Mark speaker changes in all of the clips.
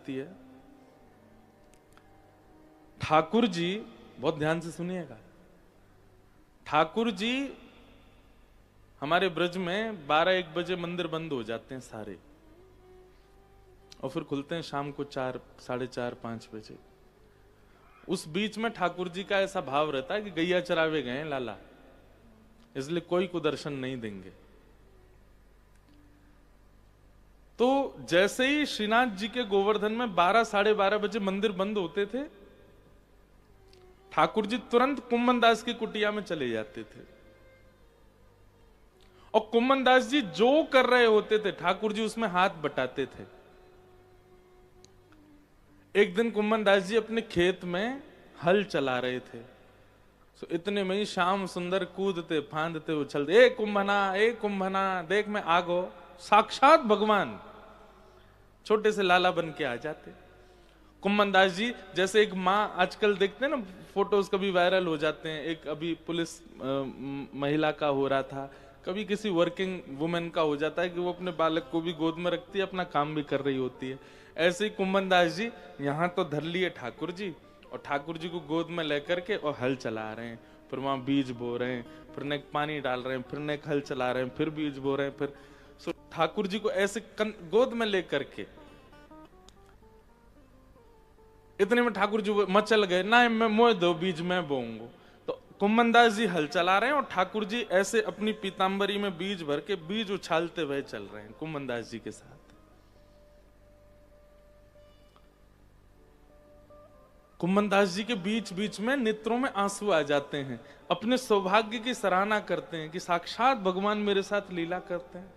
Speaker 1: जाती है। ठाकुर जी, बहुत ध्यान से सुनिएगा, ठाकुर जी हमारे ब्रज में 12-1 बजे मंदिर बंद हो जाते हैं सारे, और फिर खुलते हैं शाम को 4, 4:30, 5 बजे। उस बीच में ठाकुर जी का ऐसा भाव रहता है कि गैया चरावे गए लाला, इसलिए कोई को दर्शन नहीं देंगे। तो जैसे ही श्रीनाथ जी के गोवर्धन में 12, 12:30 बजे मंदिर बंद होते थे, ठाकुर जी तुरंत कुम्मन दास की कुटिया में चले जाते थे, और कुम्मन दास जी जो कर रहे होते थे ठाकुर जी उसमें हाथ बटाते थे। एक दिन कुम्मन दास जी अपने खेत में हल चला रहे थे, तो इतने में ही श्याम सुंदर कूदते फांदते उछलते, ए कुंभना देख मैं आगो, साक्षात भगवान छोटे से लाला बन के आ जाते। कुम्मन दास जी जैसे एक माँ, आजकल देखते हैं ना फोटोज कभी वायरल हो जाते हैं, एक अभी पुलिस महिला का हो रहा था, कभी किसी वर्किंग वुमेन का हो जाता है कि वो अपने बालक को भी गोद में रखती है, अपना काम भी कर रही होती है। ऐसे ही कुम्मन दास जी यहाँ तो धर लिए ठाकुर जी, और ठाकुर जी को गोद में लेकर के और हल चला रहे हैं, फिर वहां बीज बो रहे हैं, फिर नेक पानी डाल रहे हैं, फिर नेक हल चला रहे हैं, फिर बीज बो रहे हैं, फिर ठाकुर जी को ऐसे गोद में लेकर के, इतने में ठाकुर जी मचल गए, ना मैं मोह दो बीज में बोऊंगा। तो कुम्मन दास जी हल चला रहे हैं और ठाकुर जी ऐसे अपनी पीतांबरी में बीज भर के बीज उछालते हुए चल रहे हैं कुम्मन दास जी के साथ। कुम्मन दास जी के बीच बीच में नेत्रों में आंसू आ जाते हैं, अपने सौभाग्य की सराहना करते हैं कि साक्षात भगवान मेरे साथ लीला करते हैं।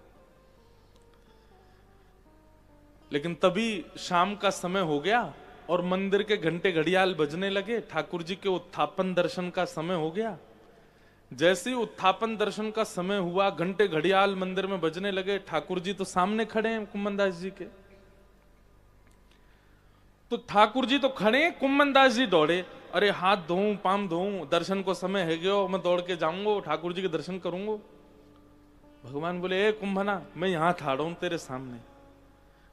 Speaker 1: लेकिन तभी शाम का समय हो गया और मंदिर के घंटे घड़ियाल बजने लगे, ठाकुर जी के उत्थापन दर्शन का समय हो गया। जैसे ही उत्थापन दर्शन का समय हुआ, घंटे घड़ियाल मंदिर में बजने लगे, ठाकुर जी तो सामने खड़े हैं कुम्मन दास जी के। तो ठाकुर जी तो खड़े हैं, कुम्मन दास जी दौड़े, अरे हाथ धोऊं पाम धोऊं, दर्शन को समय है गयो, मैं दौड़ के जाऊंगा ठाकुर जी के दर्शन करूंगा। भगवान बोले, ए कुंभना, मैं यहां खड़ा हूं तेरे सामने,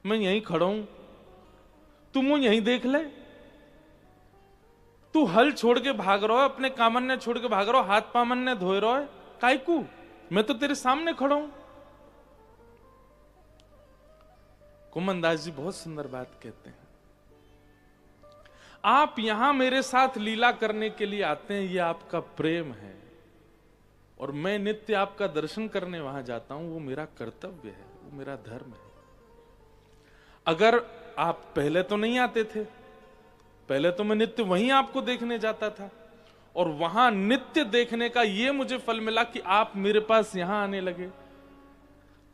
Speaker 1: मैं यहीं खड़ा हूं, तू मुझे यहीं देख ले। तू हल छोड़ के भाग रहा है, अपने कामन्य छोड़ के भाग रहा है, हाथ पामन्य धोए रहा है, कायकू, मैं तो तेरे सामने खड़ा हूं। कुम्मन दास जी बहुत सुंदर बात कहते हैं, आप यहां मेरे साथ लीला करने के लिए आते हैं, ये आपका प्रेम है, और मैं नित्य आपका दर्शन करने वहां जाता हूं, वो मेरा कर्तव्य है, वो मेरा धर्म है। अगर आप पहले तो नहीं आते थे, पहले तो मैं नित्य वहीं आपको देखने जाता था, और वहां नित्य देखने का ये मुझे फल मिला कि आप मेरे पास यहां आने लगे,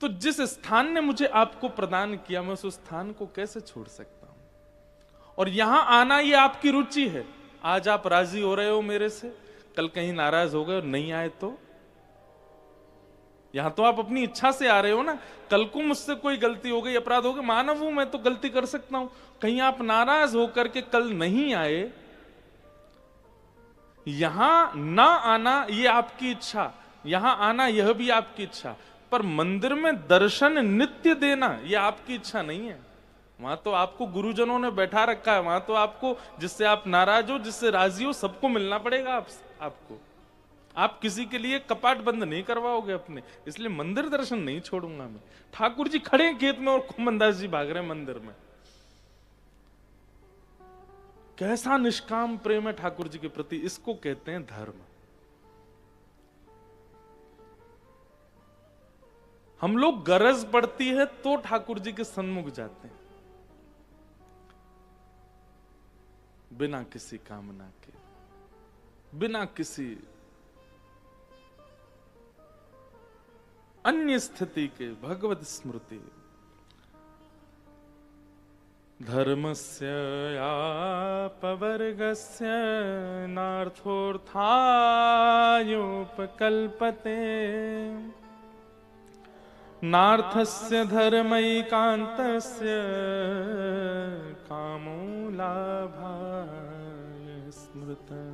Speaker 1: तो जिस स्थान ने मुझे आपको प्रदान किया, मैं उस स्थान को कैसे छोड़ सकता हूं। और यहां आना ये आपकी रुचि है, आज आप राजी हो रहे हो मेरे से, कल कहीं नाराज हो गए और नहीं आए तो, यहां तो आप अपनी इच्छा से आ रहे हो ना, कल को मुझसे कोई गलती हो गई, अपराध हो गया, मानव हूं मैं तो गलती कर सकता हूं, कहीं आप नाराज होकर के कल नहीं आए, यहां ना आना ये आपकी इच्छा, यहां आना यह भी आपकी इच्छा, पर मंदिर में दर्शन नित्य देना यह आपकी इच्छा नहीं है। वहां तो आपको गुरुजनों ने बैठा रखा है, वहां तो आपको, जिससे आप नाराज हो जिससे राजी हो, सबको मिलना पड़ेगा आपको, आप किसी के लिए कपाट बंद नहीं करवाओगे अपने, इसलिए मंदिर दर्शन नहीं छोड़ूंगा मैं। ठाकुर जी खड़े हैं खेत में और कुम्मन दास जी भाग रहे हैं मंदिर में। कैसा निष्काम प्रेम है ठाकुर जी के प्रति, इसको कहते हैं धर्म। हम लोग गरज पड़ती है तो ठाकुर जी के सन्मुख जाते हैं, बिना किसी कामना के, बिना किसी अन्य स्थिति के, भगवत स्मृति। धर्मस्य यापवर्गस्य नार्थोऽर्थायोपकल्पते, नार्थस्य धर्मैकान्तस्य कामो लाभाय स्मृतः।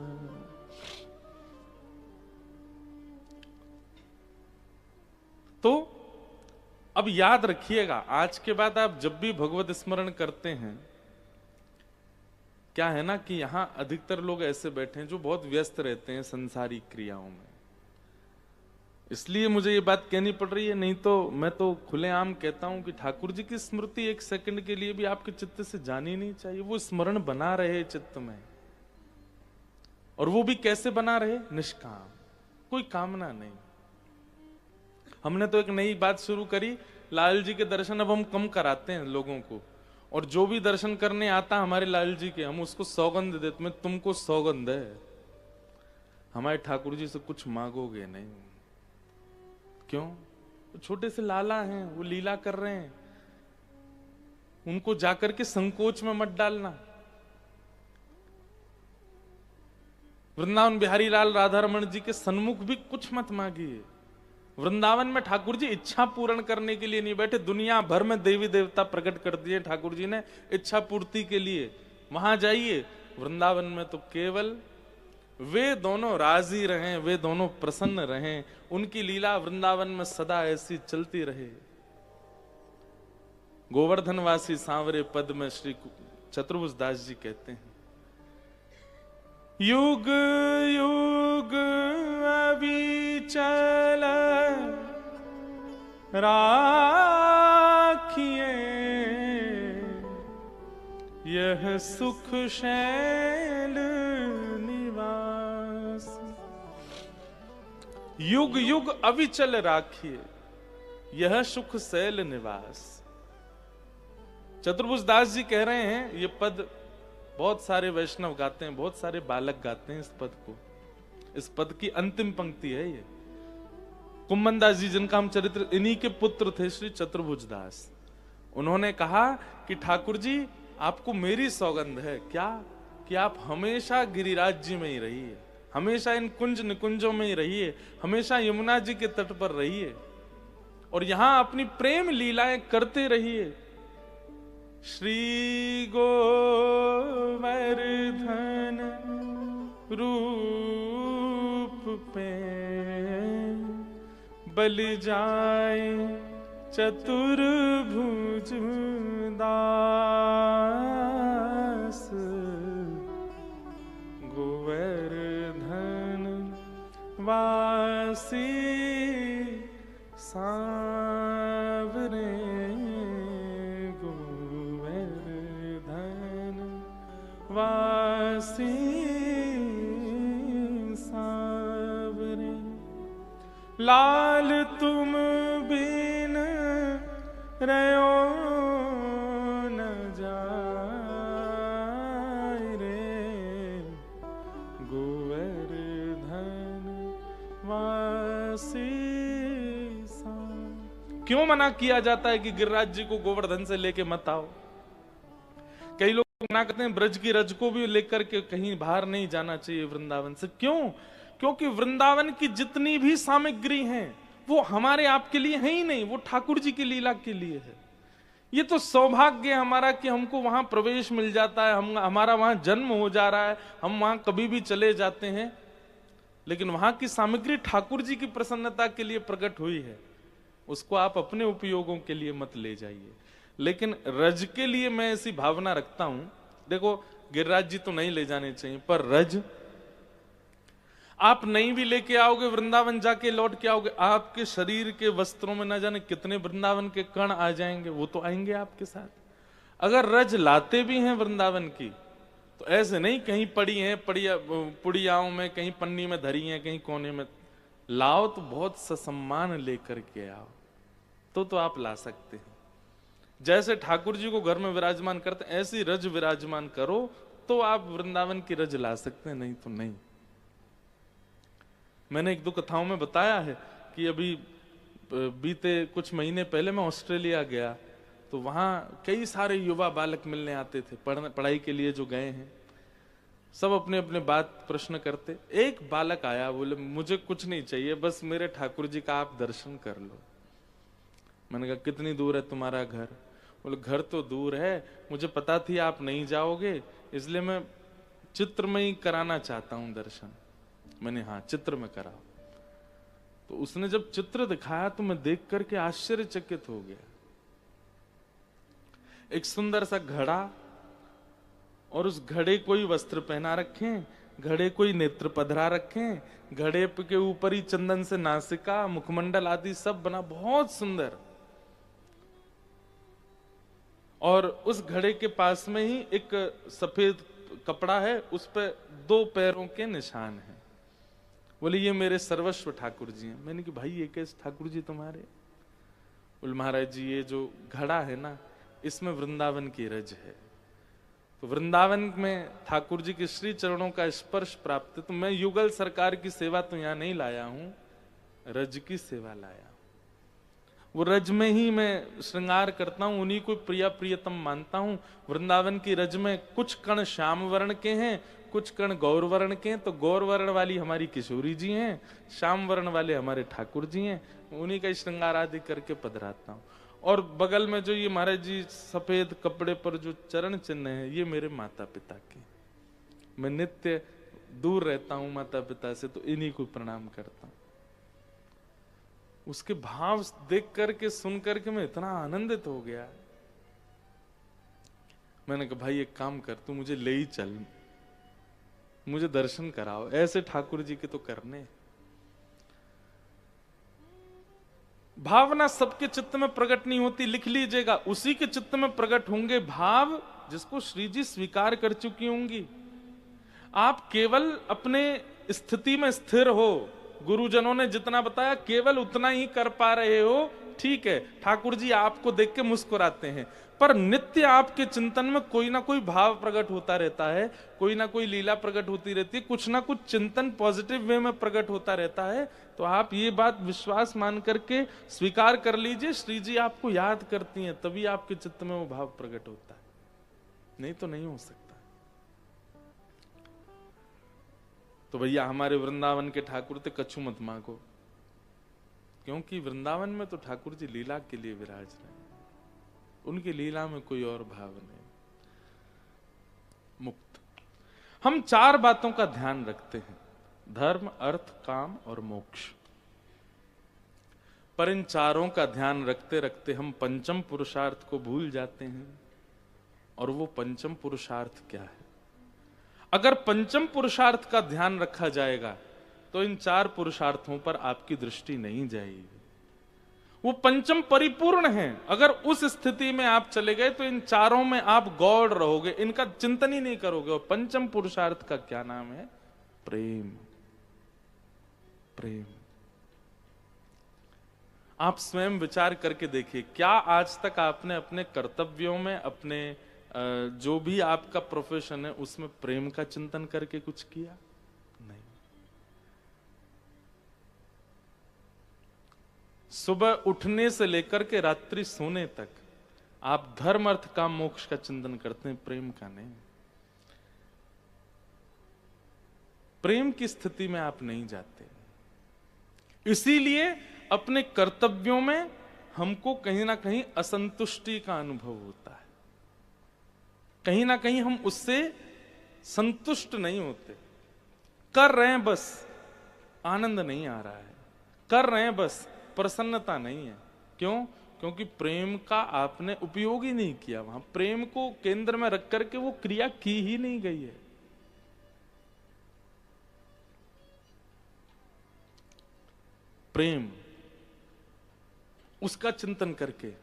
Speaker 1: तो अब याद रखिएगा, आज के बाद आप जब भी भगवत स्मरण करते हैं क्या है ना कि यहाँ अधिकतर लोग ऐसे बैठे हैं जो बहुत व्यस्त रहते हैं संसारिक क्रियाओं में, इसलिए मुझे ये बात कहनी पड़ रही है। नहीं तो मैं तो खुलेआम कहता हूं कि ठाकुर जी की स्मृति एक सेकंड के लिए भी आपके चित्त से जानी नहीं चाहिए। वो स्मरण बना रहे चित्त में, और वो भी कैसे बना रहे? निष्काम, कोई कामना नहीं। हमने तो एक नई बात शुरू करी, लाल जी के दर्शन अब हम कम कराते हैं लोगों को, और जो भी दर्शन करने आता हमारे लाल जी के, हम उसको सौगंध देते। मैं तुमको सौगंध है, हमारे ठाकुर जी से कुछ मांगोगे नहीं। क्यों? वो छोटे से लाला हैं, वो लीला कर रहे हैं, उनको जाकर के संकोच में मत डालना। वृंदावन बिहारी लाल राधा रमन जी के सन्मुख भी कुछ मत मांगिए। वृंदावन में ठाकुर जी इच्छा पूर्ण करने के लिए नहीं बैठे, दुनिया भर में देवी देवता प्रकट कर दिए ठाकुर जी ने इच्छा पूर्ति के लिए। वहां जाइए, वृंदावन में तो केवल वे दोनों राजी रहें, वे दोनों प्रसन्न रहें, उनकी लीला वृंदावन में सदा ऐसी चलती रहे। गोवर्धनवासी सांवरे पद में श्री चतुर्भुज दास जी कहते हैं, युग युग अविचल राखिए यह सुख शैल निवास। युग युग अविचल राखिए यह सुख शैल निवास। चतुर्भुज दास जी कह रहे हैं, ये पद बहुत सारे वैष्णव गाते हैं, बहुत सारे बालक गाते हैं इस पद को। इस पद की अंतिम पंक्ति है ये। कुम्मन दास जी, जिनका हम चरित्र, इन्हीं के पुत्र थे श्री चतुर्भुज दास। उन्होंने कहा कि ठाकुर जी आपको मेरी सौगंध है, क्या कि आप हमेशा गिरिराज जी में ही रहिए, हमेशा इन कुंज निकुंजों में ही रहिए, हमेशा यमुना जी के तट पर रहिए, और यहां अपनी प्रेम लीलाएं करते रहिए। श्री गोवर्धन रूप पे बल जाए चतुर्भुज दास। गोवर्धन वासी सांवरे, गोवर्धन वासी सांवरे। लाल तुम बिन रयो न जाए रे, गोवर्धन वासी। क्यों मना किया जाता है कि गिरिराज जी को गोवर्धन से लेके मत आओ? कई लोग मना करते हैं ब्रज की रज को भी लेकर के कहीं बाहर नहीं जाना चाहिए वृंदावन से। क्यों? क्योंकि वृंदावन की जितनी भी सामग्री हैं वो हमारे आपके लिए है ही नहीं, वो ठाकुर जी की लीला के लिए है। ये तो सौभाग्य है हमारा कि हमको वहां प्रवेश मिल जाता है, हमारा वहां जन्म हो जा रहा है, हम वहां कभी भी चले जाते हैं। लेकिन वहां की सामग्री ठाकुर जी की प्रसन्नता के लिए प्रकट हुई है, उसको आप अपने उपयोगों के लिए मत ले जाइए। लेकिन रज के लिए मैं ऐसी भावना रखता हूं, देखो गिरिराज जी तो नहीं ले जाने चाहिए, पर रज आप नहीं भी लेके आओगे, वृंदावन जाके लौट के आओगे, आपके शरीर के वस्त्रों में ना जाने कितने वृंदावन के कण आ जाएंगे, वो तो आएंगे आपके साथ। अगर रज लाते भी हैं वृंदावन की, तो ऐसे नहीं कहीं पड़ी हैं पुड़ियाओं में, कहीं पन्नी में धरी हैं, कहीं कोने में। लाओ तो बहुत ससम्मान लेकर के आओ, तो आप ला सकते हैं। जैसे ठाकुर जी को घर में विराजमान करते ऐसी रज विराजमान करो, तो आप वृंदावन की रज ला सकते हैं, नहीं तो नहीं। मैंने एक दो कथाओं में बताया है कि अभी बीते कुछ महीने पहले मैं ऑस्ट्रेलिया गया, तो वहां कई सारे युवा बालक मिलने आते थे, पढ़ाई के लिए जो गए हैं, सब अपने अपने बात प्रश्न करते। एक बालक आया, बोले मुझे कुछ नहीं चाहिए, बस मेरे ठाकुर जी का आप दर्शन कर लो। मैंने कहा कितनी दूर है तुम्हारा घर? बोले घर तो दूर है, मुझे पता थी आप नहीं जाओगे, इसलिए मैं चित्र में ही कराना चाहता हूं दर्शन। मैंने हाँ चित्र में करा। तो उसने जब चित्र दिखाया तो मैं देख करके आश्चर्यचकित हो गया। एक सुंदर सा घड़ा और उस घड़े को ही वस्त्र पहना रखें, घड़े को ही नेत्र पधरा रखें, घड़े के ऊपर ही चंदन से नासिका, मुखमंडल आदि सब बना, बहुत सुंदर। और उस घड़े के पास में ही एक सफेद कपड़ा है, उस पर 2 पैरों के निशान हैं। बोले ये मेरे सर्वस्व ठाकुर जी हैं। मैंने कि भाई ये कैसे ठाकुर जी तुम्हारे? बोले महाराज जी ये जो घड़ा है ना, इसमें वृंदावन की रज है, तो वृंदावन में ठाकुर जी के श्री चरणों का स्पर्श प्राप्त है। तो मैं युगल सरकार की सेवा तो यहां नहीं लाया हूं, रज की सेवा लाया। वो रज में ही मैं श्रृंगार करता हूं, उन्हीं को प्रिया प्रियतम मानता हूं। वृंदावन की रज में कुछ कण श्याम वर्ण के हैं, कुछ कण गौर वर्ण के हैं। तो गौर वर्ण वाली हमारी किशोरी जी हैं, श्याम वर्ण वाले हमारे ठाकुर जी हैं, उन्हीं का श्रृंगार आदि करके पधराता हूं। और बगल में जो ये महाराज जी सफेद कपड़े पर जो चरण चिन्ह है, ये मेरे माता पिता के। मैं नित्य दूर रहता हूं माता पिता से, तो इन्हीं को प्रणाम करता हूं। उसके भाव देख करके सुन करके मैं इतना आनंदित हो गया। मैंने कहा भाई एक काम कर, तू मुझे ले ही चल, मुझे दर्शन कराओ, ऐसे ठाकुर जी के तो करने। भावना सबके चित्त में प्रकट नहीं होती, लिख लीजिएगा, उसी के चित्त में प्रकट होंगे भाव जिसको श्री जी स्वीकार कर चुकी होंगी। आप केवल अपने स्थिति में स्थिर हो, गुरुजनों ने जितना बताया केवल उतना ही कर पा रहे हो, ठीक है, ठाकुर जी आपको देख के मुस्कुराते हैं, पर नित्य आपके चिंतन में कोई ना कोई भाव प्रकट होता रहता है, कोई ना कोई लीला प्रकट होती रहती है, कुछ ना कुछ चिंतन पॉजिटिव वे में प्रकट होता रहता है। तो आप ये बात विश्वास मान करके स्वीकार कर लीजिए, श्री जी आपको याद करती हैं, तभी आपके चित्त में वो भाव प्रकट होता है, नहीं तो नहीं हो सकता। तो भैया हमारे वृंदावन के ठाकुर थे, कछु मत मांगो, क्योंकि वृंदावन में तो ठाकुर जी लीला के लिए विराज रहे हैं, उनकी लीला में कोई और भाव नहीं। मुक्त। हम 4 बातों का ध्यान रखते हैं, धर्म, अर्थ, काम और मोक्ष। पर इन चारों का ध्यान रखते रखते हम पंचम पुरुषार्थ को भूल जाते हैं। और वो पंचम पुरुषार्थ क्या है? अगर पंचम पुरुषार्थ का ध्यान रखा जाएगा तो इन 4 पुरुषार्थों पर आपकी दृष्टि नहीं जाएगी। वो पंचम परिपूर्ण है। अगर उस स्थिति में आप चले गए तो इन चारों में आप गौड़ रहोगे, इनका चिंतन ही नहीं करोगे। और पंचम पुरुषार्थ का क्या नाम है? प्रेम। प्रेम। आप स्वयं विचार करके देखिए, क्या आज तक आपने अपने कर्तव्यों में, अपने जो भी आपका प्रोफेशन है उसमें प्रेम का चिंतन करके कुछ किया? नहीं। सुबह उठने से लेकर के रात्रि सोने तक आप धर्म, अर्थ, काम, मोक्ष का चिंतन करते हैं, प्रेम का नहीं। प्रेम की स्थिति में आप नहीं जाते। इसीलिए अपने कर्तव्यों में हमको कहीं ना कहीं असंतुष्टि का अनुभव होता है, कहीं ना कहीं हम उससे संतुष्ट नहीं होते। कर रहे हैं बस, आनंद नहीं आ रहा है, कर रहे हैं बस, प्रसन्नता नहीं है। क्यों? क्योंकि प्रेम का आपने उपयोग ही नहीं किया। वहां प्रेम को केंद्र में रख करके वो क्रिया की ही नहीं गई है। प्रेम, उसका चिंतन करके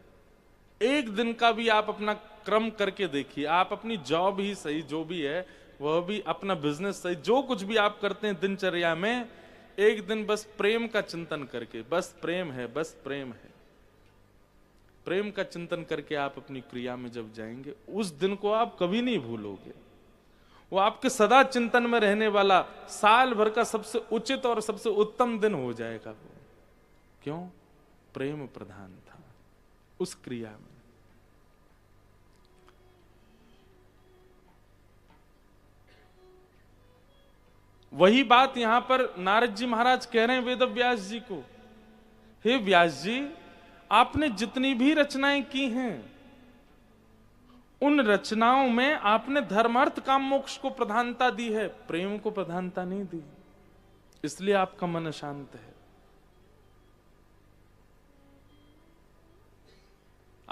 Speaker 1: एक दिन का भी आप अपना क्रम करके देखिए। आप अपनी जॉब ही सही, जो भी है वह भी, अपना बिजनेस सही, जो कुछ भी आप करते हैं दिनचर्या में, एक दिन बस प्रेम का चिंतन करके, बस प्रेम है, बस प्रेम है, प्रेम का चिंतन करके आप अपनी क्रिया में जब जाएंगे, उस दिन को आप कभी नहीं भूलोगे। वो आपके सदा चिंतन में रहने वाला साल भर का सबसे उचित और सबसे उत्तम दिन हो जाएगा वो। क्यों? प्रेम प्रधान था उस क्रिया में। वही बात यहां पर नारद जी महाराज कह रहे हैं वेद व्यास जी को, हे व्यास जी, आपने जितनी भी रचनाएं की हैं, उन रचनाओं में आपने धर्मार्थ काम मोक्ष को प्रधानता दी है, प्रेम को प्रधानता नहीं दी, इसलिए आपका मन अशांत है।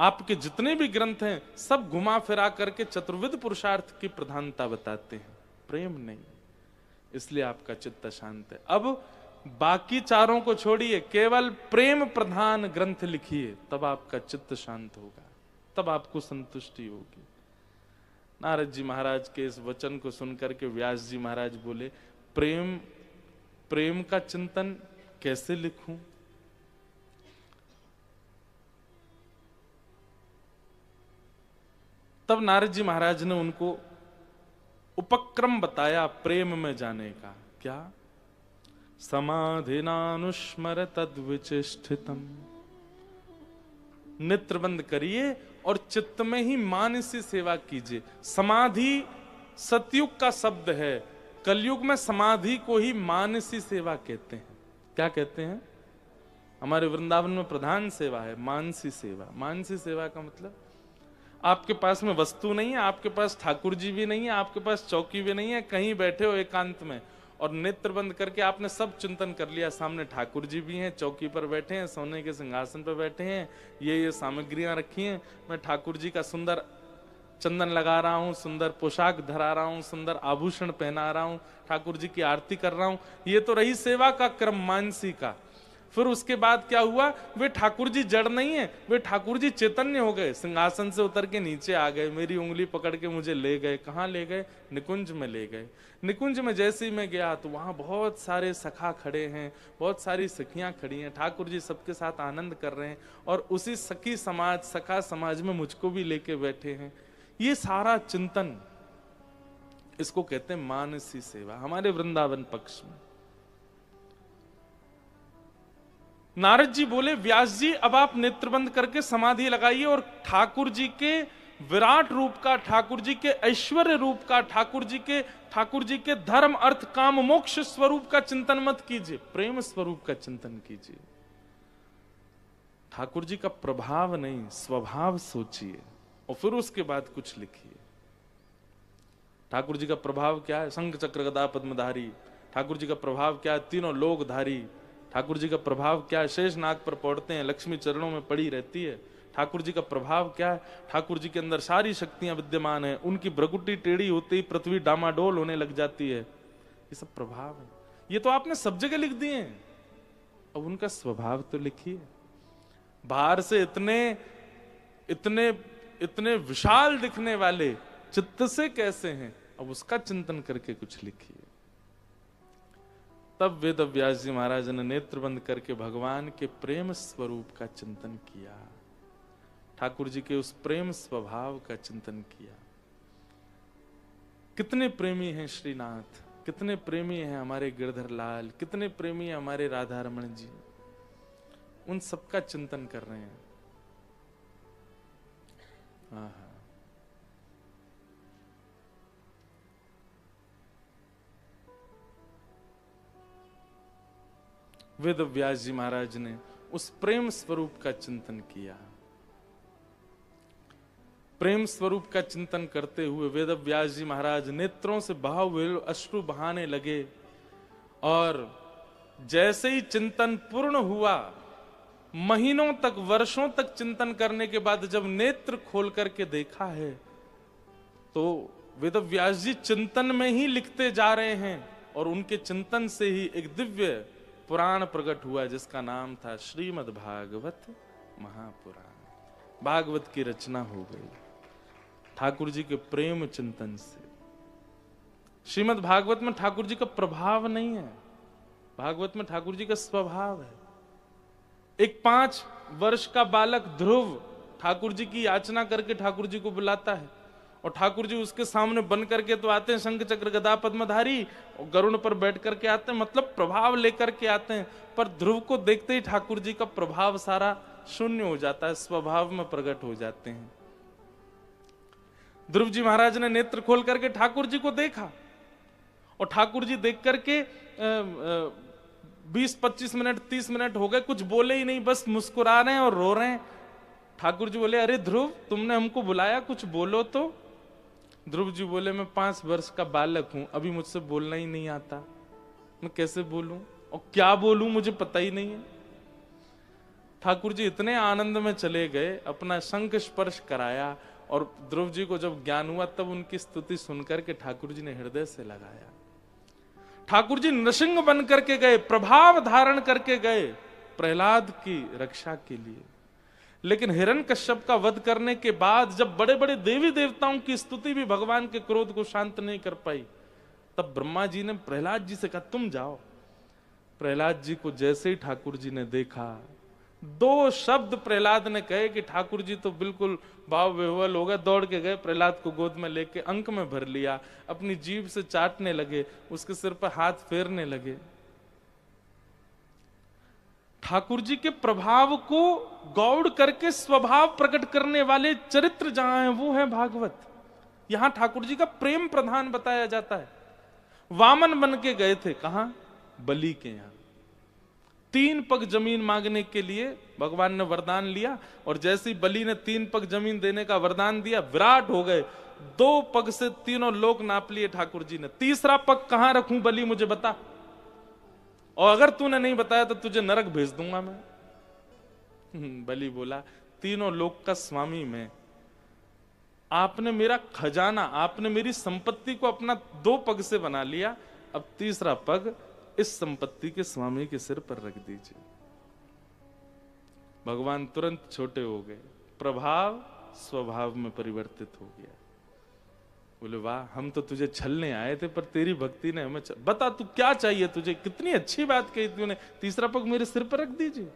Speaker 1: आपके जितने भी ग्रंथ हैं सब घुमा फिरा करके चतुर्विध पुरुषार्थ की प्रधानता बताते हैं, प्रेम नहीं। इसलिए आपका चित्त शांत है। अब बाकी चारों को छोड़िए, केवल प्रेम प्रधान ग्रंथ लिखिए, तब आपका चित्त शांत होगा, तब आपको संतुष्टि होगी। नारद जी महाराज के इस वचन को सुनकर के व्यास जी महाराज बोले, प्रेम का चिंतन कैसे लिखूं? तब नारद जी महाराज ने उनको उपक्रम बताया प्रेम में जाने का। क्या? समाधिनानुस्मर तद्विचिष्ठितम। नेत्र बंद करिए और चित्त में ही मानसी सेवा कीजिए। समाधि सतयुग का शब्द है, कलयुग में समाधि को ही मानसी सेवा कहते हैं। क्या कहते हैं? हमारे वृंदावन में प्रधान सेवा है मानसी सेवा। मानसी सेवा का मतलब आपके पास में वस्तु नहीं है, आपके पास ठाकुर जी भी नहीं है, आपके पास चौकी भी नहीं है, कहीं बैठे हो एकांत में और नेत्र बंद करके आपने सब चिंतन कर लिया, सामने ठाकुर जी भी हैं, चौकी पर बैठे हैं, सोने के सिंहासन पर बैठे हैं, ये सामग्रियां रखी हैं, मैं ठाकुर जी का सुंदर चंदन लगा रहा हूँ, सुंदर पोशाक धरा रहा हूँ, सुंदर आभूषण पहना रहा हूँ, ठाकुर जी की आरती कर रहा हूँ। ये तो रही सेवा का क्रम मानसी का। फिर उसके बाद क्या हुआ? वे ठाकुर जी जड़ नहीं है, वे ठाकुर जी चैतन्य हो गए, सिंहासन से उतर के नीचे आ गए, मेरी उंगली पकड़ के मुझे ले गए। कहाँ ले गए? निकुंज में ले गए। निकुंज में जैसे ही मैं गया तो वहां बहुत सारे सखा खड़े हैं, बहुत सारी सखियां खड़ी हैं, ठाकुर जी सबके साथ आनंद कर रहे हैं और उसी सखी समाज, सखा समाज में मुझको भी लेके बैठे हैं। ये सारा चिंतन, इसको कहते हैं मानसी सेवा हमारे वृंदावन पक्ष में। नारद जी बोले, व्यास जी अब आप नेत्रबंद करके समाधि लगाइए और ठाकुर जी के विराट रूप का, ठाकुर जी के ऐश्वर्य रूप का, ठाकुर जी के धर्म अर्थ काम मोक्ष स्वरूप का चिंतन मत कीजिए, प्रेम स्वरूप का चिंतन कीजिए। ठाकुर जी का प्रभाव नहीं, स्वभाव सोचिए और फिर उसके बाद कुछ लिखिए। ठाकुर जी का प्रभाव क्या है? शंख चक्र गदा पद्मधारी। ठाकुर जी का प्रभाव क्या है? तीनों लोकधारी। ठाकुर जी का प्रभाव क्या है? शेष नाग पर पौड़ते हैं, लक्ष्मी चरणों में पड़ी रहती है। ठाकुर जी का प्रभाव क्या है? ठाकुर जी के अंदर सारी शक्तियां विद्यमान है, उनकी भ्रकुटी टेढ़ी होते ही पृथ्वी डामाडोल होने लग जाती है। ये सब प्रभाव है। ये तो आपने सब जगह लिख दिए हैं, अब उनका स्वभाव तो लिखिए। बाहर से इतने विशाल दिखने वाले चित्त से कैसे हैं, अब उसका चिंतन करके कुछ लिखिए। तब वेद व्यास जी महाराज ने नेत्र बंद करके भगवान के प्रेम स्वरूप का चिंतन किया, ठाकुर जी के उस प्रेम स्वभाव का चिंतन किया। कितने प्रेमी हैं श्रीनाथ, कितने प्रेमी हैं हमारे गिरधर लाल, कितने प्रेमी हैं हमारे राधा रमण जी, उन सबका चिंतन कर रहे हैं। हाँ, वेद व्यास जी महाराज ने उस प्रेम स्वरूप का चिंतन किया। प्रेम स्वरूप का चिंतन करते हुए वेद व्यास जी महाराज नेत्रों से बहा हुए अश्रु बहाने लगे और जैसे ही चिंतन पूर्ण हुआ, महीनों तक, वर्षों तक चिंतन करने के बाद जब नेत्र खोल करके देखा है तो वेद व्यास जी चिंतन में ही लिखते जा रहे हैं और उनके चिंतन से ही एक दिव्य पुराण प्रकट हुआ जिसका नाम था श्रीमद् भागवत महापुराण। भागवत की रचना हो गई ठाकुर जी के प्रेम चिंतन से। श्रीमद् भागवत में ठाकुर जी का प्रभाव नहीं है, भागवत में ठाकुर जी का स्वभाव है। एक 5 वर्ष का बालक ध्रुव ठाकुर जी की याचना करके ठाकुर जी को बुलाता है और ठाकुर जी उसके सामने बन करके तो आते हैं, शंख चक्र गदा पद्मधारी, और गरुड़ पर बैठ करके आते हैं, मतलब प्रभाव लेकर के आते हैं। पर ध्रुव को देखते ही ठाकुर जी का प्रभाव सारा शून्य हो जाता है, स्वभाव में प्रकट हो जाते हैं। ध्रुव जी महाराज ने नेत्र खोल करके ठाकुर जी को देखा और ठाकुर जी देख करके 20-25 मिनट 30 मिनट हो गए, कुछ बोले ही नहीं, बस मुस्कुरा रहे हैं और रो रहे हैं। ठाकुर जी बोले, अरे ध्रुव, तुमने हमको बुलाया, कुछ बोलो तो। ध्रुव जी बोले, मैं 5 वर्ष का बालक हूं, अभी मुझसे बोलना ही नहीं आता, मैं कैसे बोलूं और क्या बोलूं मुझे पता ही नहीं है। ठाकुर जी इतने आनंद में चले गए, अपना शंख स्पर्श कराया, और ध्रुव जी को जब ज्ञान हुआ तब उनकी स्तुति सुनकर के ठाकुर जी ने हृदय से लगाया। ठाकुर जी नृसिंह बन करके गए, प्रभाव धारण करके गए प्रहलाद की रक्षा के लिए। लेकिन हिरण्यकश्यप का वध करने के बाद जब बड़े बड़े देवी देवताओं की स्तुति भी भगवान के क्रोध को शांत नहीं कर पाई, तब ब्रह्मा जी ने प्रहलाद जी से कहा तुम जाओ। प्रहलाद जी को जैसे ही ठाकुर जी ने देखा, 2 शब्द प्रहलाद ने कहे कि ठाकुर जी तो बिल्कुल भाव विह्वल हो गए, दौड़ के गए, प्रहलाद को गोद में लेके अंक में भर लिया, अपनी जीभ से चाटने लगे, उसके सिर पर हाथ फेरने लगे। ठाकुर जी के प्रभाव को गौड़ करके स्वभाव प्रकट करने वाले चरित्र जहां हैं वो है भागवत। यहां ठाकुर जी का प्रेम प्रधान बताया जाता है। वामन बन के गए थे, कहां? बलि के यहां। 3 पग जमीन मांगने के लिए भगवान ने वरदान लिया, और जैसे ही बलि ने 3 पग जमीन देने का वरदान दिया, विराट हो गए। 2 पग से तीनों लोक नाप लिए ठाकुर जी ने। तीसरा पग कहां रखूं बलि, मुझे बता, और अगर तूने नहीं बताया तो तुझे नरक भेज दूंगा मैं। बलि बोला, तीनों लोक का स्वामी मैं, आपने मेरा खजाना, आपने मेरी संपत्ति को अपना 2 पग से बना लिया, अब तीसरा पग इस संपत्ति के स्वामी के सिर पर रख दीजिए। भगवान तुरंत छोटे हो गए, प्रभाव स्वभाव में परिवर्तित हो गया। बोले वाह, हम तो तुझे छलने आए थे, पर तेरी भक्ति ने हमें बता तू क्या चाहिए तुझे, कितनी अच्छी बात कही तूने, तीसरा पग मेरे सिर पर रख दीजिए।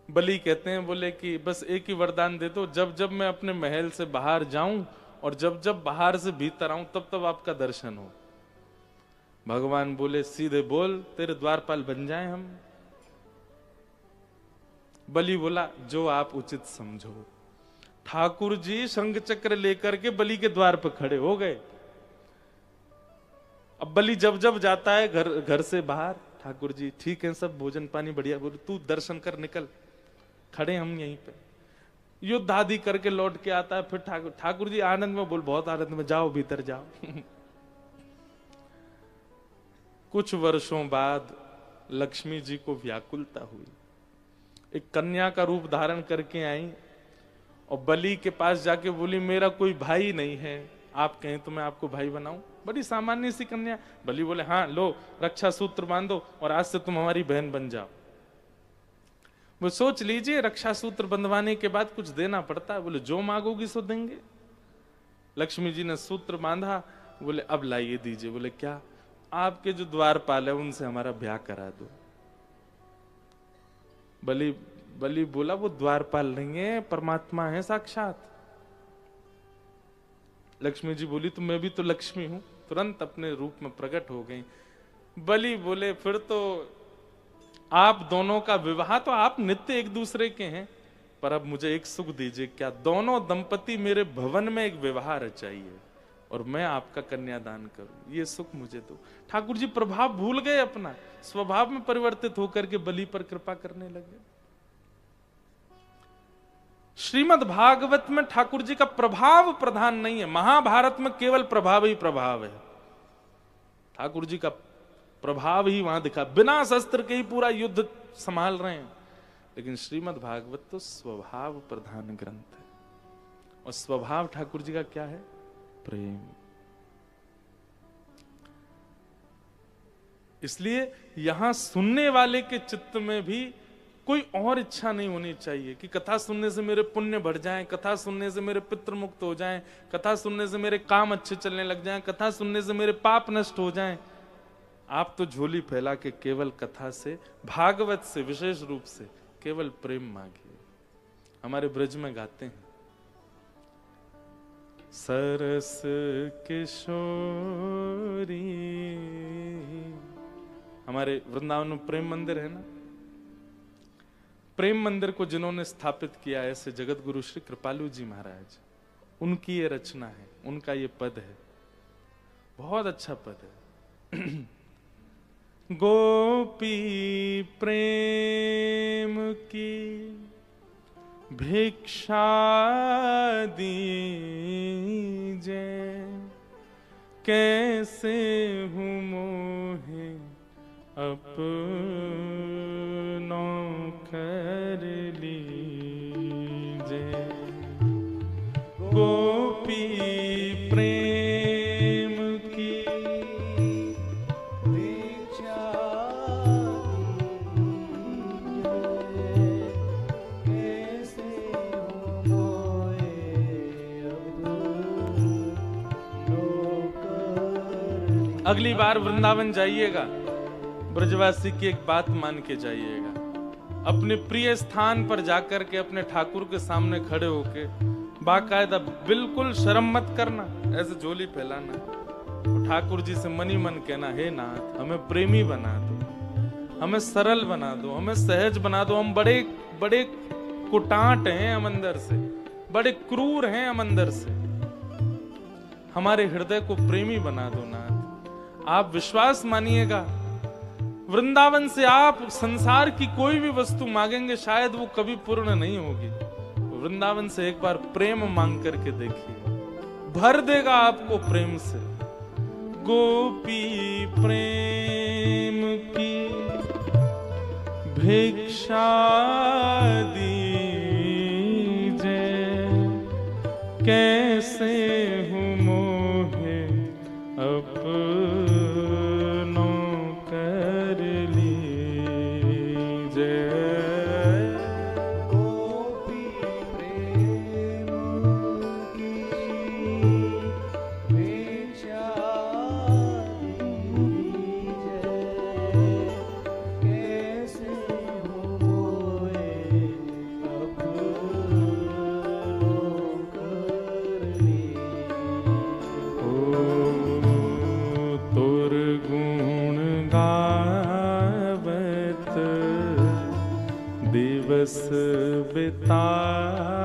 Speaker 1: बलि कहते हैं, बोले कि बस एक ही वरदान दे दो, जब जब मैं अपने महल से बाहर जाऊं और जब जब बाहर से भीतर आऊं तब तब आपका दर्शन हो। भगवान बोले सीधे बोल, तेरे द्वारपाल बन जाएं हम। बलि बोला जो आप उचित समझो। ठाकुर जी शंख चक्र लेकर के बलि के द्वार पर खड़े हो गए। अब बलि जब जब जाता है घर से बाहर, ठाकुर जी ठीक है, सब भोजन पानी बढ़िया, बोले तू दर्शन कर निकल, खड़े हम यहीं पे। युद्ध आदि करके लौट के आता है, फिर ठाकुर जी आनंद में बोल, बहुत आनंद में, जाओ भीतर जाओ। कुछ वर्षों बाद लक्ष्मी जी को व्याकुलता हुई, एक कन्या का रूप धारण करके आई और बलि के पास जाके बोली मेरा कोई भाई नहीं है, आप कहें तो मैं आपको भाई बनाऊं। बड़ी सामान्य सी कन्या। बलि बोले हाँ लो रक्षा सूत्र बांधो और आज से तुम हमारी बहन बन जाओ। वो सोच लीजिए, रक्षा सूत्र बंधवाने के बाद कुछ देना पड़ता है। बोले जो मांगोगी सो देंगे। लक्ष्मी जी ने सूत्र बांधा, बोले अब लाइए दीजिए। बोले क्या? आपके जो द्वारपाल है उनसे हमारा ब्याह करा दो। बलि बोला वो द्वारपाल नहीं है, परमात्मा है साक्षात। लक्ष्मी जी बोली तो मैं भी तो लक्ष्मी हूं, तुरंत अपने रूप में प्रकट हो गई। बलि बोले फिर तो आप दोनों का विवाह, तो आप नित्य एक दूसरे के हैं, पर अब मुझे एक सुख दीजिए, क्या दोनों दंपति मेरे भवन में एक विवाह रचाइए और मैं आपका कन्यादान करूं, ये सुख मुझे दो। ठाकुर जी प्रभाव भूल गए, अपना स्वभाव में परिवर्तित होकर के बलि पर कृपा करने लगे। श्रीमद् भागवत में ठाकुर जी का प्रभाव प्रधान नहीं है, महाभारत में केवल प्रभाव ही प्रभाव है। ठाकुर जी का प्रभाव ही वहां दिखा, बिना शस्त्र के ही पूरा युद्ध संभाल रहे हैं। लेकिन श्रीमद् भागवत तो स्वभाव प्रधान ग्रंथ है, और स्वभाव ठाकुर जी का क्या है? प्रेम। इसलिए यहां सुनने वाले के चित्त में भी कोई और इच्छा नहीं होनी चाहिए कि कथा सुनने से मेरे पुण्य बढ़ जाएं, कथा सुनने से मेरे पितृ मुक्त हो जाएं, कथा सुनने से मेरे काम अच्छे चलने लग जाएं, कथा सुनने से मेरे पाप नष्ट हो जाएं। आप तो झोली फैला के केवल कथा से, भागवत से विशेष रूप से केवल प्रेम मांगिए। हमारे ब्रज में गाते हैं, सरस किशोरी। हमारे वृंदावन में प्रेम मंदिर है ना, प्रेम मंदिर को जिन्होंने स्थापित किया ऐसे जगत गुरु श्री कृपालु जी महाराज, उनकी ये रचना है, उनका ये पद है, बहुत अच्छा पद है। गोपी प्रेम की भिक्षा दीजे, कैसे हूँ मोहे अपनों कर लीजे। गोपी प्रेम की भिक्षा कैसे मोए अगली बार वृंदावन जाइएगा, ब्रजवासी की एक बात मान के जाइएगा। अपने प्रिय स्थान पर जाकर के अपने ठाकुर के सामने खड़े होके बाकायदा बिल्कुल शर्म मत करना, ऐसे झोली फैलाना और ठाकुर जी से मनी मन कहना, हे नाथ हमें प्रेमी बना दो, हमें सरल बना दो, हमें सहज बना दो। हम बड़े बड़े कुटाट हैं हम अंदर से, बड़े क्रूर हैं हम अंदर से, हमारे हृदय को प्रेमी बना दो नाथ। आप विश्वास मानिएगा, वृंदावन से आप संसार की कोई भी वस्तु मांगेंगे शायद वो कभी पूर्ण नहीं होगी। वृंदावन से एक बार प्रेम मांग करके देखिए, भर देगा आपको प्रेम से। गोपी प्रेम की भिक्षा दीजे, कैसे हूँ मोहे अपनों कर लीजे। गोपी प्रेम की भिक्षा दीजे, कैसे हो मोए अपनों कर लीजे। तुर गुण गावत दिवस बितावत,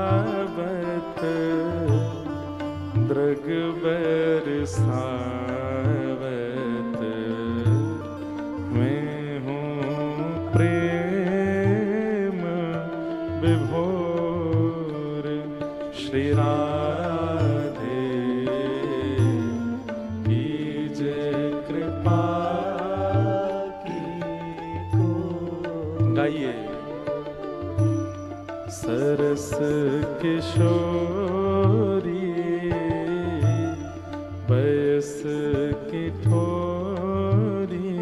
Speaker 1: दृग बरसावत, मैं हूँ प्रेम विभोर श्री राधे, कीजे कृपा की को। गाइए। सरस किशोरी बयस की ठोरी,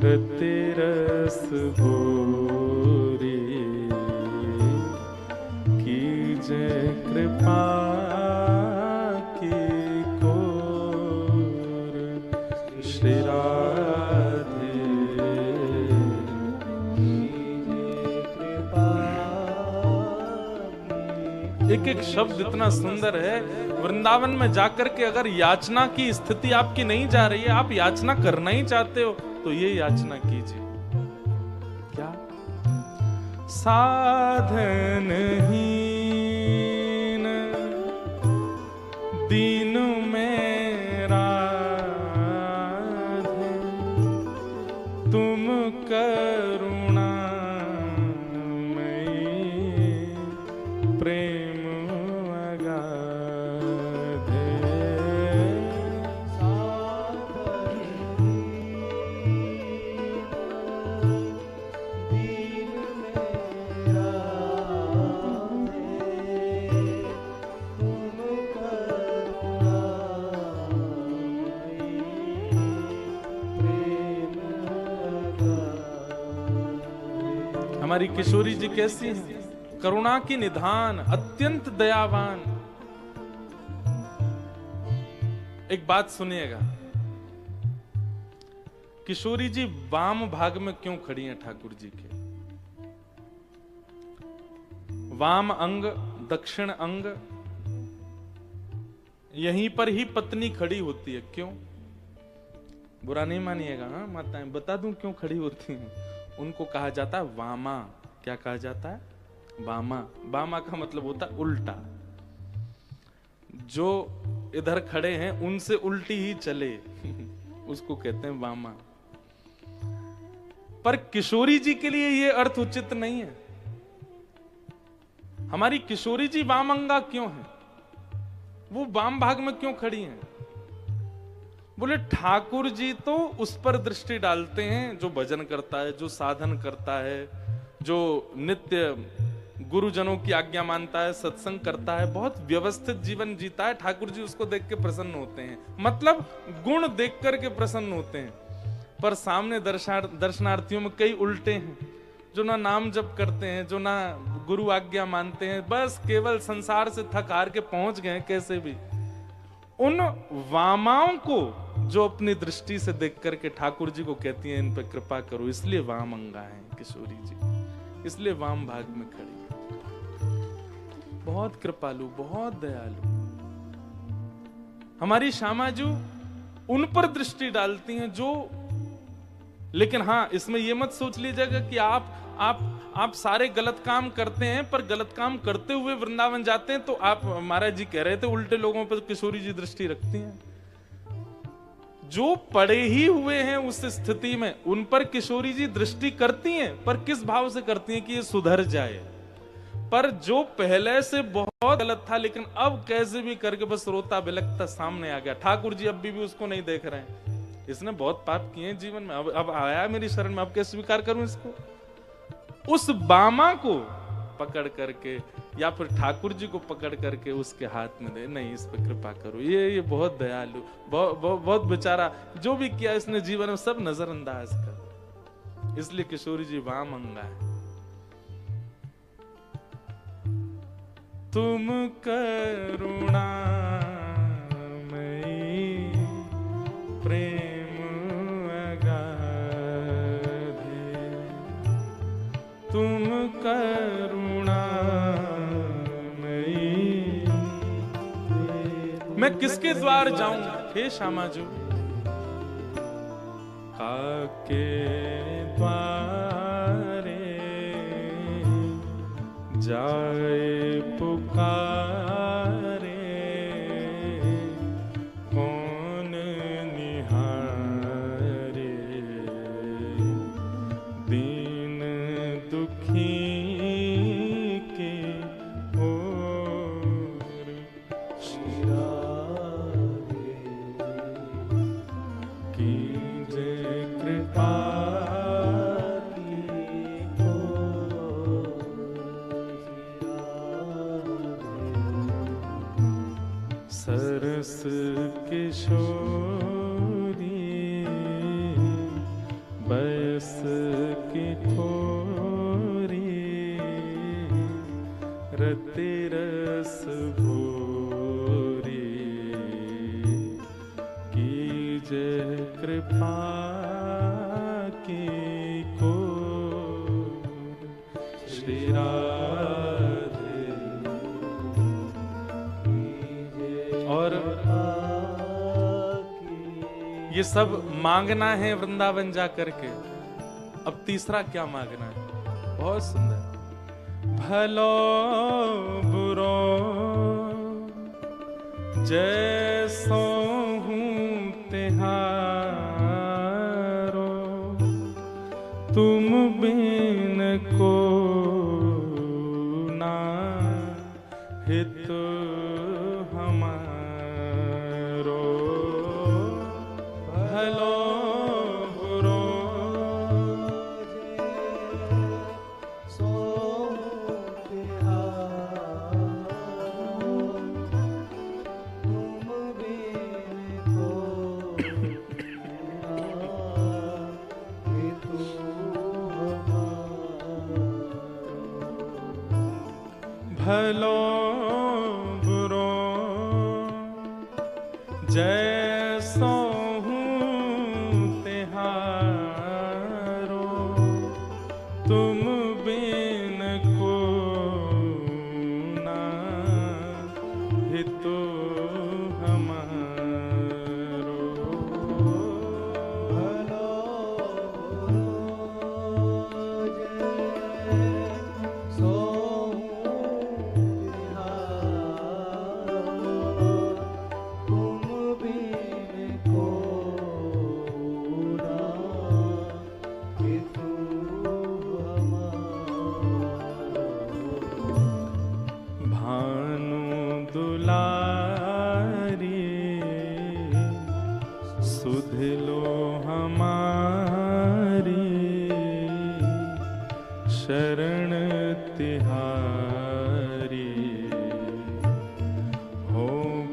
Speaker 1: रति रस भोरी, कीजे कृपा की कोर श्री राधे, एक एक शब्द इतना सुंदर है। वृंदावन में जाकर के अगर याचना की स्थिति आपकी नहीं जा रही है, आप याचना करना ही चाहते हो, तो ये याचना कीजिए। क्या? साधनहीन दीन में राधे, तुम करुणामयी प्रेम हमारी किशोरी जी कैसी है? करुणा की निधान, अत्यंत दयावान। एक बात सुनिएगा, किशोरी जी वाम भाग में क्यों खड़ी हैं ठाकुर जी के? वाम अंग, दक्षिण अंग, यहीं पर ही पत्नी खड़ी होती है। क्यों? बुरा नहीं मानिएगा, हाँ माताएं, बता दूं क्यों खड़ी होती हैं। उनको कहा जाता है वामा। क्या कहा जाता है? वामा। वामा का मतलब होता है उल्टा। जो इधर खड़े हैं उनसे उल्टी ही चले उसको कहते हैं वामा। पर किशोरी जी के लिए यह अर्थ उचित नहीं है। हमारी किशोरी जी वामंगा क्यों है? वो वाम भाग में क्यों खड़ी हैं? बोले ठाकुर जी तो उस पर दृष्टि डालते हैं जो भजन करता है, जो साधन करता है, जो नित्य गुरुजनों की आज्ञा मानता है, सत्संग करता है, बहुत व्यवस्थित जीवन जीता है, ठाकुर जी उसको देख के प्रसन्न होते हैं, मतलब गुण देख करके प्रसन्न होते हैं। पर सामने दर्शनार्थियों में कई उल्टे हैं, जो ना नाम जप करते हैं, जो ना गुरु आज्ञा मानते हैं, बस केवल संसार से थक हार के पहुंच गए कैसे भी। उन वामाओं को जो अपनी दृष्टि से देख करके ठाकुर जी को कहती हैं इन पर कृपा करो, इसलिए वाम अंगा है किशोरी जी, इसलिए वाम भाग में खड़ी, बहुत कृपालु, बहुत दयालु। हमारी श्यामाजू उन पर दृष्टि डालती हैं जो, लेकिन हाँ इसमें यह मत सोच लीजिएगा कि आप सारे गलत काम करते हैं, पर गलत काम करते हुए वृंदावन जाते हैं तो आप, महाराज जी कह रहे थे, उल्टे लोगों पर किशोरी जी दृष्टि रखती हैं। जो पड़े ही हुए हैं उस स्थिति में उन पर किशोरी जी दृष्टि करती हैं, पर किस भाव से करती हैं कि ये सुधर जाए। पर जो पहले से बहुत गलत था लेकिन अब कैसे भी करके बस रोता बिलखता सामने आ गया, ठाकुर जी अब भी उसको नहीं देख रहे हैं, इसने बहुत पाप किए हैं जीवन में, अब आया मेरी शरण में, अब कैसे स्वीकार करूं इसको। उस बामा को पकड़ करके या फिर ठाकुर जी को पकड़ करके उसके हाथ में दे, नहीं इस पर कृपा करो, ये बहुत दयालु, बहुत बेचारा, जो भी किया इसने जीवन में सब नजरअंदाज कर, इसलिए किशोरी जी वाम अंगा है। तुम करुणा प्रेम अगाधे, तुम करुणा, मैं किसके द्वार जाऊं हे श्यामाजू, काके द्वारे जाए पुकारे, कौन निहारे, दीन दुखी के ओर, शिरारे कीजे कृपा सरस किशोरी बयस की थोरी, रति रस भूरी, कीजे कृपा की को, श्री राधे। और ये सब मांगना है वृंदावन जा करके। अब तीसरा क्या मांगना है, बहुत सुंदर, भलो बुरो जैसो हूं तिहारो, तुम बिन को ना हित हमारो, भलो बुरो सो तिहारो, तुम बिन को हित हमारो, भलो बुरो जैसो हूं तिहारो, तुम बिन को ना हितो हमारो, भलो जैसो लो हमारी शरण तिहारी, हो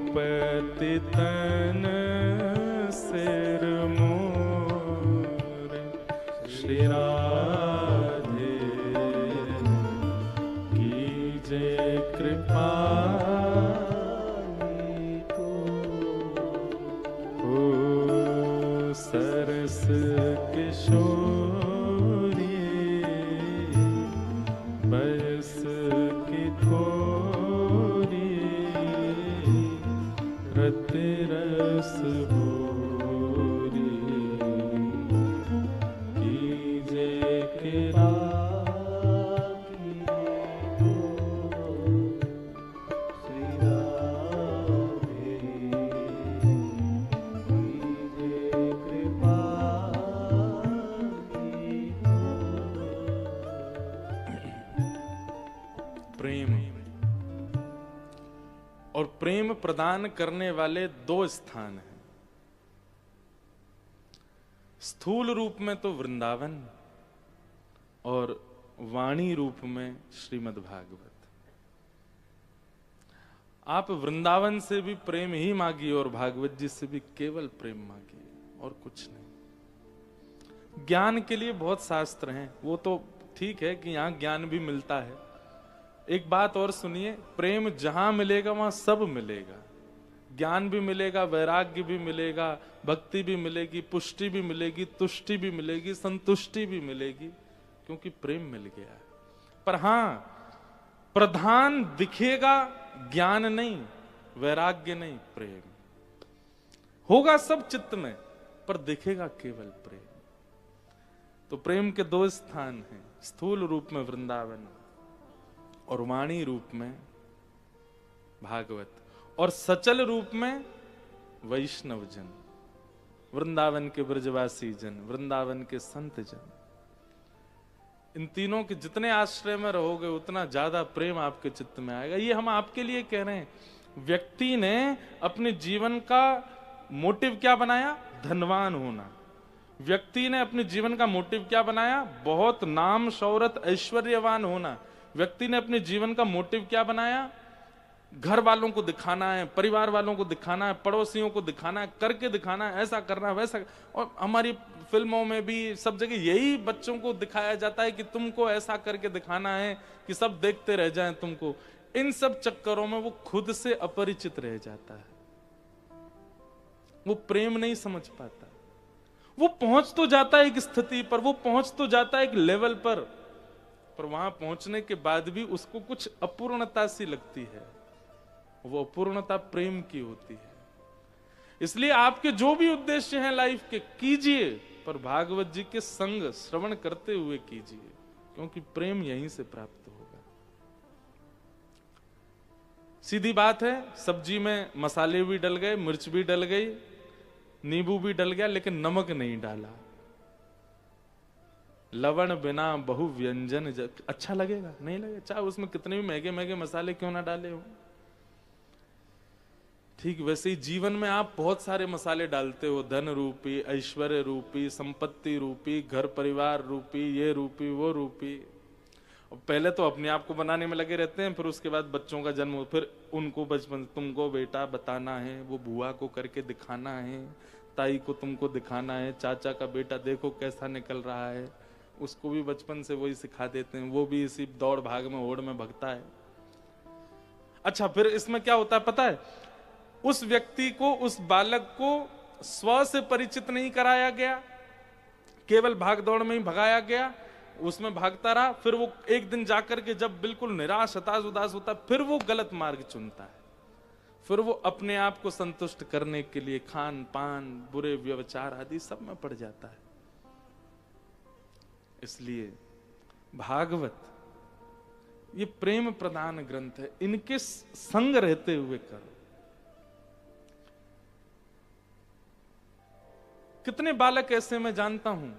Speaker 1: पतितन सिर मोर, श्री राधे कीजे कृपा सरस किशोरी, बयस की थोरी, रति रस भोरी, कीजे किराकी को, श्री राधे प्रेम और प्रेम प्रदान करने वाले दो स्थान हैं। स्थूल रूप में तो वृंदावन और वाणी रूप में श्रीमद् भागवत। आप वृंदावन से भी प्रेम ही मांगिए और भागवत जी से भी केवल प्रेम मांगिए और कुछ नहीं। ज्ञान के लिए बहुत शास्त्र हैं, वो तो ठीक है कि यहां ज्ञान भी मिलता है। एक बात और सुनिए, प्रेम जहां मिलेगा वहां सब मिलेगा। ज्ञान भी मिलेगा, वैराग्य भी मिलेगा, भक्ति भी मिलेगी, पुष्टि भी मिलेगी, तुष्टि भी मिलेगी, संतुष्टि भी मिलेगी, क्योंकि प्रेम मिल गया है। पर हां, प्रधान दिखेगा ज्ञान नहीं, वैराग्य नहीं, प्रेम होगा सब चित्त में, पर दिखेगा केवल प्रेम। तो प्रेम के दो स्थान हैं, स्थूल रूप में वृंदावन और वाणी रूप में भागवत, और सचल रूप में वैष्णव जन, वृंदावन के ब्रजवासी जन, वृंदावन के संत जन। इन तीनों के जितने आश्रय में रहोगे उतना ज्यादा प्रेम आपके चित्त में आएगा। ये हम आपके लिए कह रहे हैं। व्यक्ति ने अपने जीवन का मोटिव क्या बनाया? धनवान होना। व्यक्ति ने अपने जीवन का मोटिव क्या बनाया? बहुत नाम शौहरत ऐश्वर्यवान होना। व्यक्ति ने अपने जीवन का मोटिव क्या बनाया? घर वालों को दिखाना है, परिवार वालों को दिखाना है, पड़ोसियों को दिखाना है, करके दिखाना है, ऐसा करना है, वैसा। और हमारी फिल्मों में भी सब जगह यही बच्चों को दिखाया जाता है कि तुमको ऐसा करके दिखाना है कि सब देखते रह जाएं तुमको। इन सब चक्करों में वो खुद से अपरिचित रह जाता है, वो प्रेम नहीं समझ पाता। वो पहुंच तो जाता है एक स्थिति पर, वो पहुंच तो जाता है एक लेवल पर वहां पहुंचने के बाद भी उसको कुछ अपूर्णता सी लगती है। वो अपूर्णता प्रेम की होती है। इसलिए आपके जो भी उद्देश्य हैं लाइफ के, कीजिए, पर भागवत जी के संग श्रवण करते हुए कीजिए, क्योंकि प्रेम यहीं से प्राप्त होगा। सीधी बात है, सब्जी में मसाले भी डल गए, मिर्च भी डल गई, नींबू भी डल गया, लेकिन नमक नहीं डाला। लवण बिना बहु व्यंजन अच्छा लगेगा? नहीं लगेगा, चाहे उसमें कितने भी महंगे महंगे मसाले क्यों ना डाले हो। ठीक वैसे ही जीवन में आप बहुत सारे मसाले डालते हो, धन रूपी, ऐश्वर्य रूपी, संपत्ति रूपी, घर परिवार रूपी, ये रूपी, वो रूपी। और पहले तो अपने आप को बनाने में लगे रहते हैं, फिर उसके बाद बच्चों का जन्म हो, फिर उनको बचपन तुमको बेटा बताना है, वो बुआ को करके दिखाना है, ताई को तुमको दिखाना है, चाचा का बेटा देखो कैसा निकल रहा है, उसको भी बचपन से वही सिखा देते हैं, वो भी इसी दौड़ भाग में होड़ में भगता है। अच्छा, फिर इसमें क्या होता है पता है? उस व्यक्ति को, उस बालक को स्व से परिचित नहीं कराया गया, केवल भाग दौड़ में ही भगाया गया, उसमें भागता रहा। फिर वो एक दिन जाकर के जब बिल्कुल निराश, हताश, उदास होता है, फिर वो गलत मार्ग चुनता है। फिर वो अपने आप को संतुष्ट करने के लिए खान पान, बुरे व्यवचार आदि सब में पड़ जाता है। इसलिए भागवत ये प्रेम प्रदान ग्रंथ है, इनके संग रहते हुए करो। कितने बालक ऐसे मैं जानता हूं,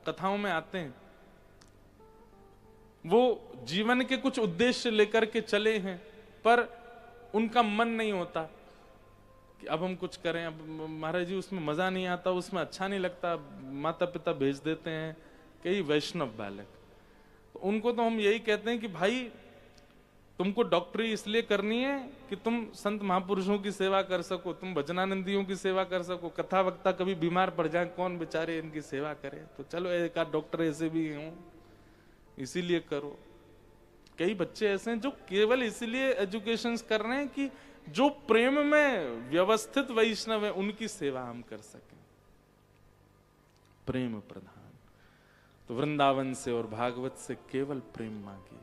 Speaker 1: कथाओं में आते हैं, वो जीवन के कुछ उद्देश्य लेकर के चले हैं, पर उनका मन नहीं होता कि अब हम कुछ करें, अब महाराज जी उसमें मजा नहीं आता, उसमें अच्छा नहीं लगता, माता पिता भेज देते हैं कई वैष्णव बालक। तो उनको तो हम यही कहते हैं कि भाई तुमको डॉक्टरी इसलिए करनी है कि तुम संत महापुरुषों की सेवा कर सको, तुम भजनानंदियों की सेवा कर सको, कथा वक्ता कभी बीमार पड़ जाए कौन बेचारे इनकी सेवा करे, तो चलो एक आध डॉक्टर ऐसे भी हों इसीलिए करो। कई बच्चे ऐसे हैं जो केवल इसीलिए एजुकेशन कर रहे हैं कि जो प्रेम में व्यवस्थित वैष्णव है उनकी सेवा हम कर सकें, प्रेम प्रधान। तो वृंदावन से और भागवत से केवल प्रेम मांगिए।